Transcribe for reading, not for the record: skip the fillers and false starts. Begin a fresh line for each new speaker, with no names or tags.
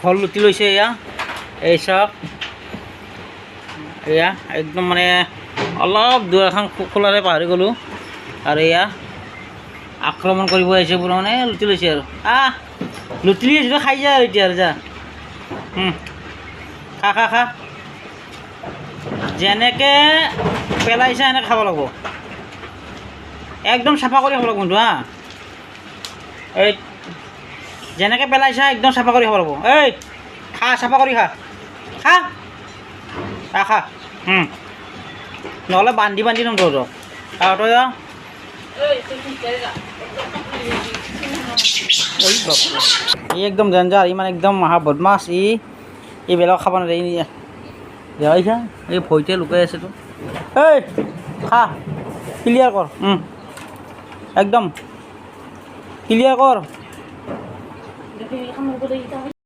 ঘৰ লুটি লৈছে এয়া এই চাওক এয়া একদম মানে অলপ দুৱাৰখন খোলাৰে পাহৰি গ'লোঁ আৰু এয়া আক্ৰমণ কৰিব আহিছে পুৰা মানে লুটি লৈছে আৰু লুটি লৈছে খাই যা আৰু এতিয়া আৰু যা খা খা খা যেনেকৈ পেলাইছা এনেকৈ খাব লাগিব একদম চাফা কৰি খাব লাগিব কিন্তু এই যেনেকৈ পেলাইছা একদম চাফা কৰি খাব লাগিব এই খা চাফা কৰি খা খা খা খা নহ'লে বান্ধি বান্ধি ল'ম তহঁতক তই যা ই একদম ডেঞ্জাৰ ইমান একদম মহা বদমাছ এইবিলাক খাব নোৱাৰে দেখাইছা এই ভয়তে লুকাই আছেতো এই খা ক্লিয়াৰ কৰ একদম ক্লিয়াৰ কৰ